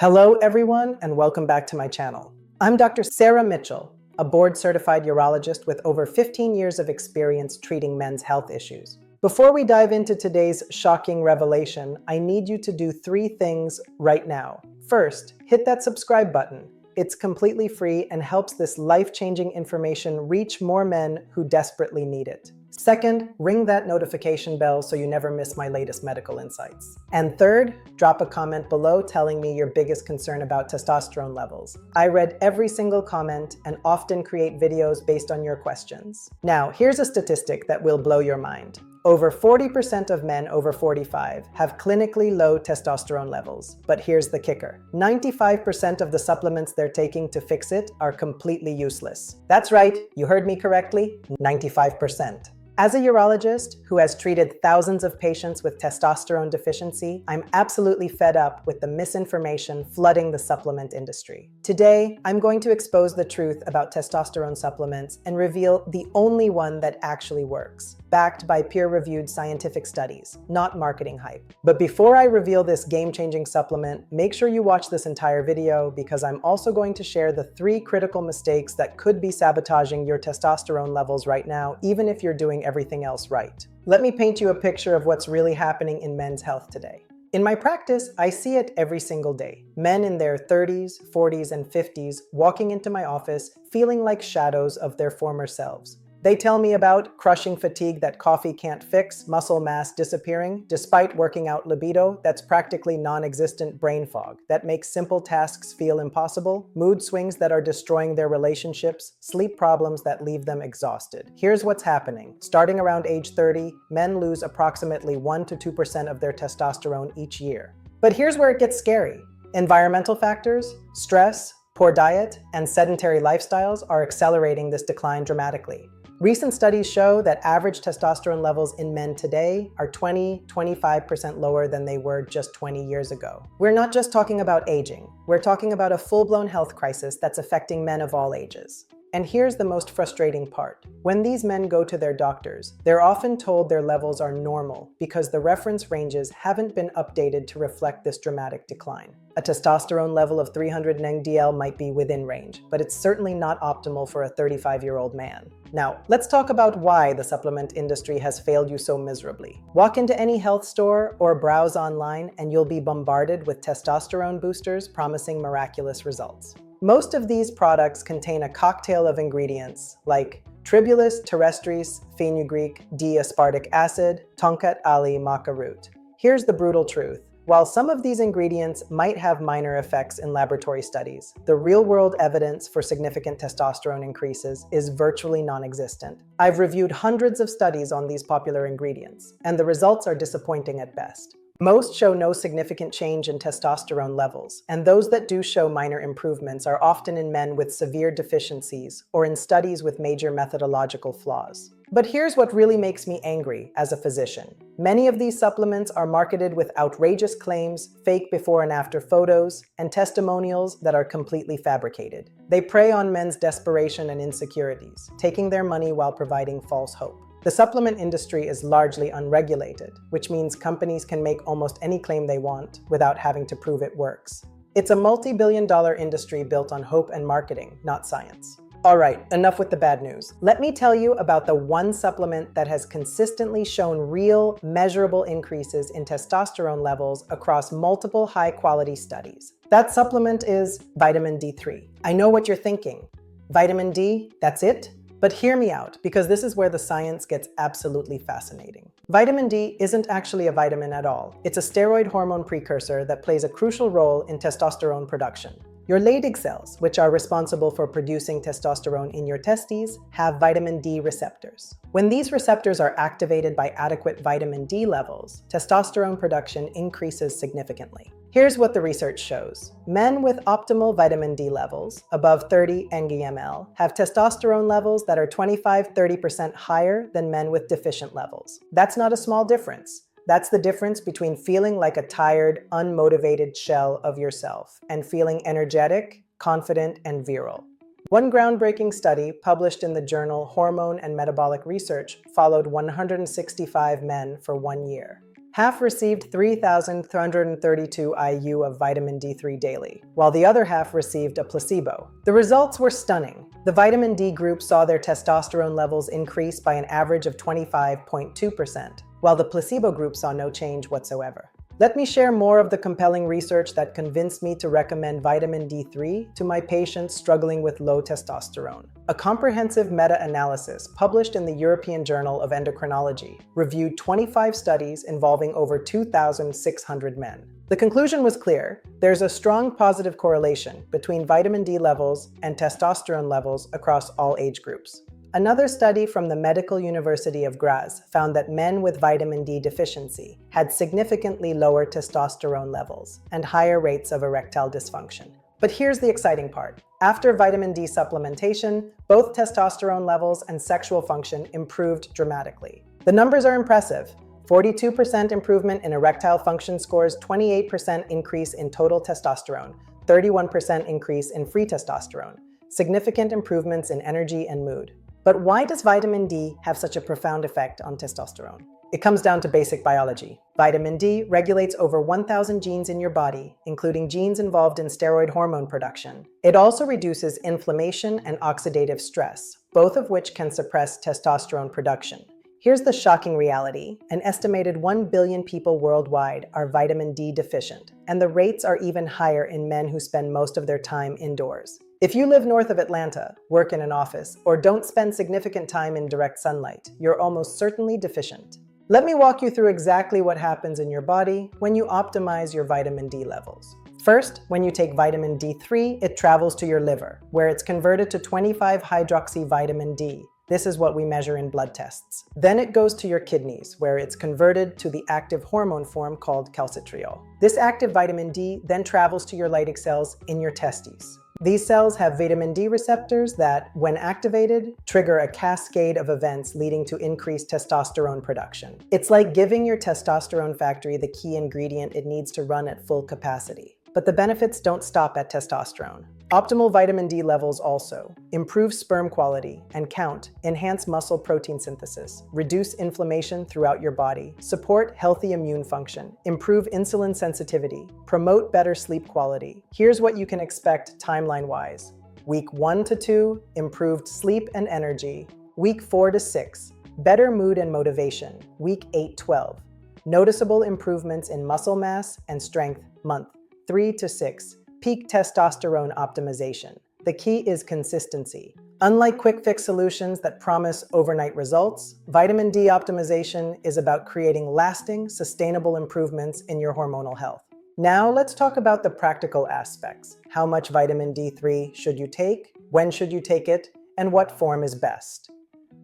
Hello everyone and welcome back to my channel. I'm Dr. Sarah Mitchell, a board-certified urologist with over 15 years of experience treating men's health issues. Before we dive into today's shocking revelation, I need you to do 3 things right now. First, hit that subscribe button. It's completely free and helps this life-changing information reach more men who desperately need it. Second, ring that notification bell so you never miss my latest medical insights. And third, drop a comment below telling me your biggest concern about testosterone levels. I read every single comment and often create videos based on your questions. Now, here's a statistic that will blow your mind. Over 40% of men over 45 have clinically low testosterone levels. But here's the kicker. 95% of the supplements they're taking to fix it are completely useless. That's right, you heard me correctly, 95%. As a urologist who has treated thousands of patients with testosterone deficiency, I'm absolutely fed up with the misinformation flooding the supplement industry. Today, I'm going to expose the truth about testosterone supplements and reveal the only one that actually works, backed by peer-reviewed scientific studies, not marketing hype. But before I reveal this game-changing supplement, make sure you watch this entire video because I'm also going to share the 3 critical mistakes that could be sabotaging your testosterone levels right now, even if you're doing everything else right. Let me paint you a picture of what's really happening in men's health today. In my practice, I see it every single day. Men in their 30s, 40s, and 50s walking into my office feeling like shadows of their former selves. They tell me about crushing fatigue that coffee can't fix, muscle mass disappearing, despite working out libido that's practically non-existent brain fog that makes simple tasks feel impossible, mood swings that are destroying their relationships, sleep problems that leave them exhausted. Here's what's happening. Starting around age 30, men lose approximately 1 to 2% of their testosterone each year. But here's where it gets scary. Environmental factors, stress, poor diet, and sedentary lifestyles are accelerating this decline dramatically. Recent studies show that average testosterone levels in men today are 20–25% lower than they were just 20 years ago. We're not just talking about aging. We're talking about a full-blown health crisis that's affecting men of all ages. And here's the most frustrating part. When these men go to their doctors, they're often told their levels are normal because the reference ranges haven't been updated to reflect this dramatic decline. A testosterone level of 300 ng/dL might be within range, but it's certainly not optimal for a 35-year-old man. Now, let's talk about why the supplement industry has failed you so miserably. Walk into any health store or browse online and you'll be bombarded with testosterone boosters promising miraculous results. Most of these products contain a cocktail of ingredients like tribulus terrestris, fenugreek, D-aspartic acid, tonkat ali maca root. Here's the brutal truth. While some of these ingredients might have minor effects in laboratory studies, the real-world evidence for significant testosterone increases is virtually non-existent. I've reviewed hundreds of studies on these popular ingredients, and the results are disappointing at best. Most show no significant change in testosterone levels, and those that do show minor improvements are often in men with severe deficiencies or in studies with major methodological flaws. But here's what really makes me angry as a physician. Many of these supplements are marketed with outrageous claims, fake before and after photos, and testimonials that are completely fabricated. They prey on men's desperation and insecurities, taking their money while providing false hope. The supplement industry is largely unregulated, which means companies can make almost any claim they want without having to prove it works. It's a multi-billion-dollar industry built on hope and marketing, not science. All right, enough with the bad news. Let me tell you about the one supplement that has consistently shown real, measurable increases in testosterone levels across multiple high-quality studies. That supplement is vitamin D3. I know what you're thinking. Vitamin D, that's it? But hear me out, because this is where the science gets absolutely fascinating. Vitamin D isn't actually a vitamin at all. It's a steroid hormone precursor that plays a crucial role in testosterone production. Your Leydig cells, which are responsible for producing testosterone in your testes, have vitamin D receptors. When these receptors are activated by adequate vitamin D levels, testosterone production increases significantly. Here's what the research shows. Men with optimal vitamin D levels, above 30 ng/ml, have testosterone levels that are 25–30% higher than men with deficient levels. That's not a small difference. That's the difference between feeling like a tired, unmotivated shell of yourself and feeling energetic, confident, and virile. One groundbreaking study published in the journal Hormone and Metabolic Research followed 165 men for 1 year. Half received 3,332 IU of vitamin D3 daily, while the other half received a placebo. The results were stunning. The vitamin D group saw their testosterone levels increase by an average of 25.2%, while the placebo group saw no change whatsoever. Let me share more of the compelling research that convinced me to recommend vitamin D3 to my patients struggling with low testosterone. A comprehensive meta-analysis published in the European Journal of Endocrinology reviewed 25 studies involving over 2,600 men. The conclusion was clear. There's a strong positive correlation between vitamin D levels and testosterone levels across all age groups. Another study from the Medical University of Graz found that men with vitamin D deficiency had significantly lower testosterone levels and higher rates of erectile dysfunction. But here's the exciting part. After vitamin D supplementation, both testosterone levels and sexual function improved dramatically. The numbers are impressive. 42% improvement in erectile function scores, 28% increase in total testosterone, 31% increase in free testosterone, significant improvements in energy and mood. But why does vitamin D have such a profound effect on testosterone? It comes down to basic biology. Vitamin D regulates over 1,000 genes in your body, including genes involved in steroid hormone production. It also reduces inflammation and oxidative stress, both of which can suppress testosterone production. Here's the shocking reality. An estimated 1 billion people worldwide are vitamin D deficient, and the rates are even higher in men who spend most of their time indoors. If you live north of Atlanta, work in an office, or don't spend significant time in direct sunlight, you're almost certainly deficient. Let me walk you through exactly what happens in your body when you optimize your vitamin D levels. First, when you take vitamin D3, it travels to your liver, where it's converted to 25-hydroxyvitamin D. This is what we measure in blood tests. Then it goes to your kidneys, where it's converted to the active hormone form called calcitriol. This active vitamin D then travels to your Leydig cells in your testes. These cells have vitamin D receptors that, when activated, trigger a cascade of events leading to increased testosterone production. It's like giving your testosterone factory the key ingredient it needs to run at full capacity. But the benefits don't stop at testosterone. Optimal vitamin D levels also improve sperm quality and count, enhance muscle protein synthesis, reduce inflammation throughout your body, support healthy immune function, improve insulin sensitivity, promote better sleep quality. Here's what you can expect timeline-wise. Week 1 to 2, improved sleep and energy. Week 4 to 6, better mood and motivation. Week 8-12, noticeable improvements in muscle mass and strength. Month 3 to 6, peak testosterone optimization. The key is consistency. Unlike quick fix solutions that promise overnight results, vitamin D optimization is about creating lasting, sustainable improvements in your hormonal health. Now let's talk about the practical aspects. How much vitamin D3 should you take? When should you take it? And what form is best?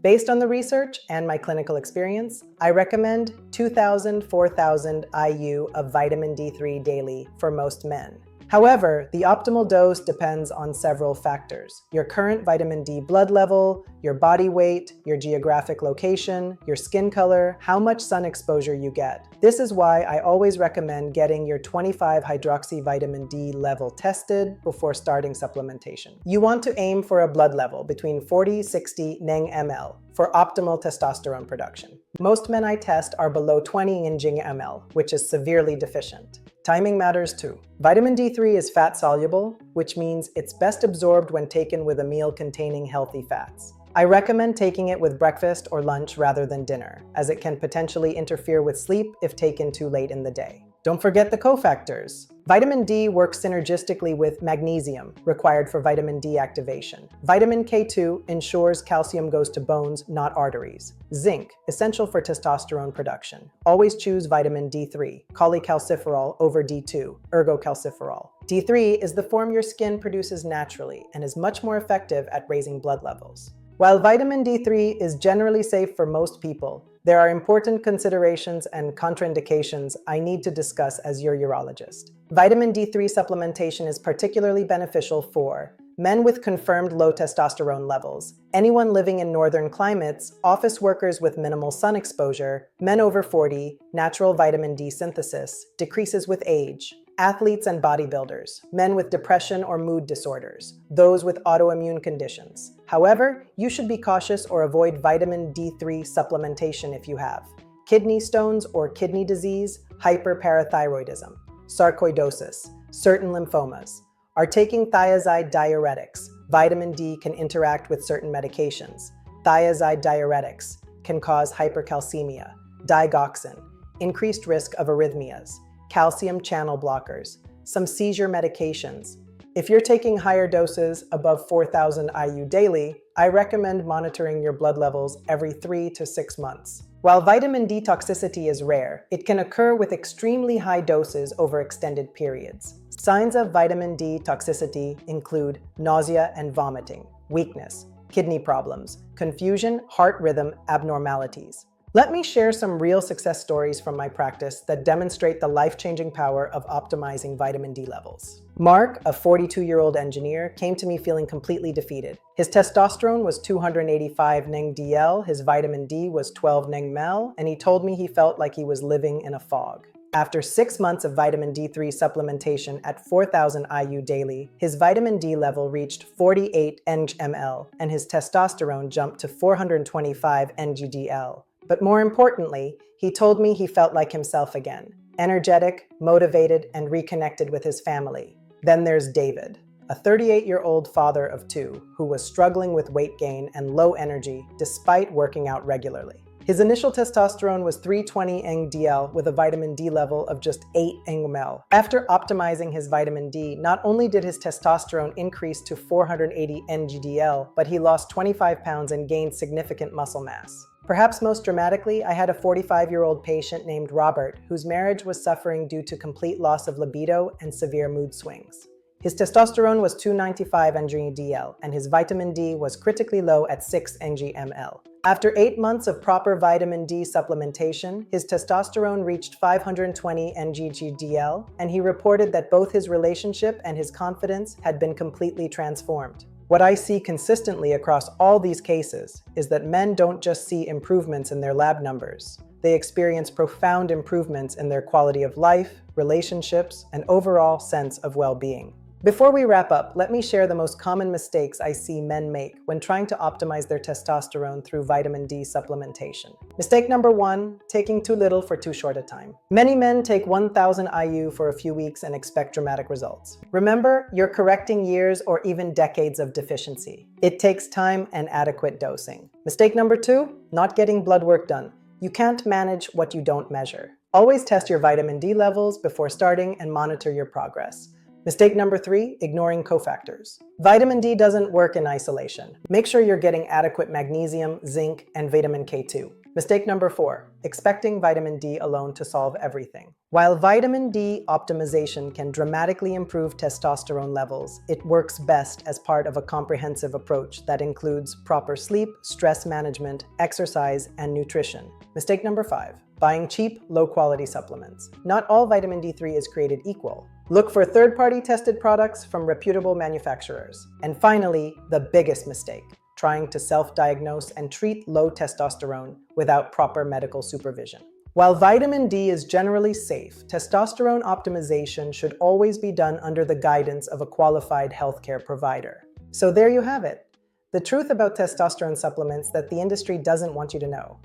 Based on the research and my clinical experience, I recommend 2,000-4,000 IU of vitamin D3 daily for most men. However, the optimal dose depends on several factors: your current vitamin D blood level, your body weight, your geographic location, your skin color, how much sun exposure you get. This is why I always recommend getting your 25-hydroxyvitamin D level tested before starting supplementation. You want to aim for a blood level between 40-60 ng/ml for optimal testosterone production. Most men I test are below 20 ng/ml, which is severely deficient. Timing matters too. Vitamin D3 is fat-soluble, which means it's best absorbed when taken with a meal containing healthy fats. I recommend taking it with breakfast or lunch rather than dinner, as it can potentially interfere with sleep if taken too late in the day. Don't forget the cofactors. Vitamin D works synergistically with magnesium, required for vitamin D activation. Vitamin K2 ensures calcium goes to bones, not arteries. Zinc, essential for testosterone production. Always choose vitamin D3, cholecalciferol over D2, ergocalciferol. D3 is the form your skin produces naturally and is much more effective at raising blood levels. While vitamin D3 is generally safe for most people, there are important considerations and contraindications I need to discuss as your urologist. Vitamin D3 supplementation is particularly beneficial for men with confirmed low testosterone levels, anyone living in northern climates, office workers with minimal sun exposure, men over 40, natural vitamin D synthesis, decreases with age, athletes and bodybuilders, men with depression or mood disorders, those with autoimmune conditions. However, you should be cautious or avoid vitamin D3 supplementation if you have kidney stones or kidney disease, hyperparathyroidism, sarcoidosis, certain lymphomas. Are taking thiazide diuretics. Vitamin D can interact with certain medications. Thiazide diuretics can cause hypercalcemia, digoxin, increased risk of arrhythmias, calcium channel blockers, some seizure medications. If you're taking higher doses above 4,000 IU daily, I recommend monitoring your blood levels every 3 to 6 months. While vitamin D toxicity is rare, it can occur with extremely high doses over extended periods. Signs of vitamin D toxicity include nausea and vomiting, weakness, kidney problems, confusion, heart rhythm abnormalities. Let me share some real success stories from my practice that demonstrate the life-changing power of optimizing vitamin D levels. Mark, a 42-year-old engineer, came to me feeling completely defeated. His testosterone was 285 nng-DL, his vitamin D was 12 nng-mL, and he told me he felt like he was living in a fog. After 6 months of vitamin D3 supplementation at 4,000 IU daily, his vitamin D level reached 48 ng-mL, and his testosterone jumped to 425 ng-DL. But more importantly, he told me he felt like himself again, energetic, motivated, and reconnected with his family. Then there's David, a 38-year-old father of 2 who was struggling with weight gain and low energy despite working out regularly. His initial testosterone was 320 ng-DL with a vitamin D level of just 8 ng-mL. After optimizing his vitamin D, not only did his testosterone increase to 480 ng-DL, but he lost 25 pounds and gained significant muscle mass. Perhaps most dramatically, I had a 45-year-old patient named Robert whose marriage was suffering due to complete loss of libido and severe mood swings. His testosterone was 295 ng-DL, and his vitamin D was critically low at 6 ng-mL. After 8 months of proper vitamin D supplementation, his testosterone reached 520 ng-DL, and he reported that both his relationship and his confidence had been completely transformed. What I see consistently across all these cases is that men don't just see improvements in their lab numbers. They experience profound improvements in their quality of life, relationships, and overall sense of well-being. Before we wrap up, let me share the most common mistakes I see men make when trying to optimize their testosterone through vitamin D supplementation. Mistake number 1, taking too little for too short a time. Many men take 1,000 IU for a few weeks and expect dramatic results. Remember, you're correcting years or even decades of deficiency. It takes time and adequate dosing. Mistake number 2, not getting blood work done. You can't manage what you don't measure. Always test your vitamin D levels before starting and monitor your progress. Mistake number 3, ignoring cofactors. Vitamin D doesn't work in isolation. Make sure you're getting adequate magnesium, zinc, and vitamin K2. Mistake number 4, expecting vitamin D alone to solve everything. While vitamin D optimization can dramatically improve testosterone levels, it works best as part of a comprehensive approach that includes proper sleep, stress management, exercise, and nutrition. Mistake number 5, buying cheap, low-quality supplements. Not all vitamin D3 is created equal. Look for third-party tested products from reputable manufacturers. And finally, the biggest mistake, trying to self-diagnose and treat low testosterone without proper medical supervision. While vitamin D is generally safe, testosterone optimization should always be done under the guidance of a qualified healthcare provider. So there you have it, the truth about testosterone supplements that the industry doesn't want you to know.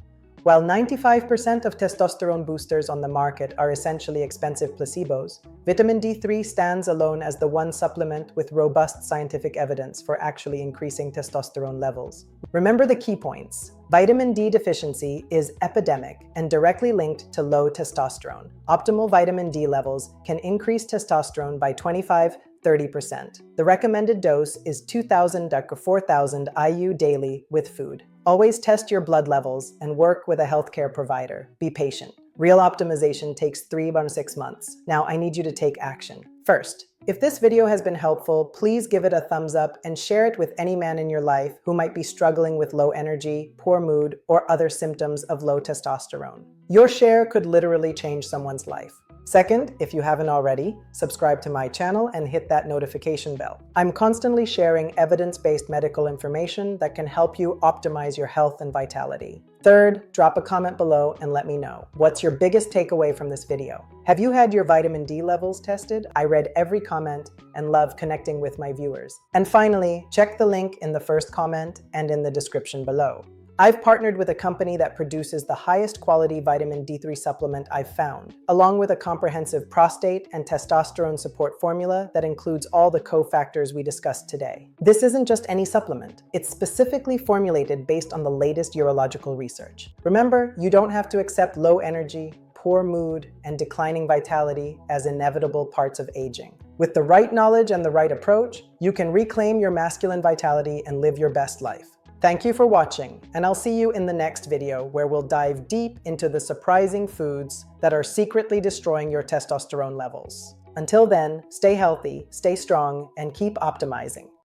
While 95% of testosterone boosters on the market are essentially expensive placebos, vitamin D3 stands alone as the one supplement with robust scientific evidence for actually increasing testosterone levels. Remember the key points. Vitamin D deficiency is epidemic and directly linked to low testosterone. Optimal vitamin D levels can increase testosterone by 25–30%. The recommended dose is 2,000 to 4,000 IU daily with food. Always test your blood levels and work with a healthcare provider. Be patient. Real optimization takes 3 to 6 months. Now I need you to take action. First, if this video has been helpful, please give it a thumbs up and share it with any man in your life who might be struggling with low energy, poor mood, or other symptoms of low testosterone. Your share could literally change someone's life. Second, if you haven't already, subscribe to my channel and hit that notification bell. I'm constantly sharing evidence-based medical information that can help you optimize your health and vitality. Third, drop a comment below and let me know. What's your biggest takeaway from this video? Have you had your vitamin D levels tested? I read every comment and love connecting with my viewers. And finally, check the link in the first comment and in the description below. I've partnered with a company that produces the highest quality vitamin D3 supplement I've found, along with a comprehensive prostate and testosterone support formula that includes all the cofactors we discussed today. This isn't just any supplement. It's specifically formulated based on the latest urological research. Remember, you don't have to accept low energy, poor mood, and declining vitality as inevitable parts of aging. With the right knowledge and the right approach, you can reclaim your masculine vitality and live your best life. Thank you for watching, and I'll see you in the next video where we'll dive deep into the surprising foods that are secretly destroying your testosterone levels. Until then, stay healthy, stay strong, and keep optimizing.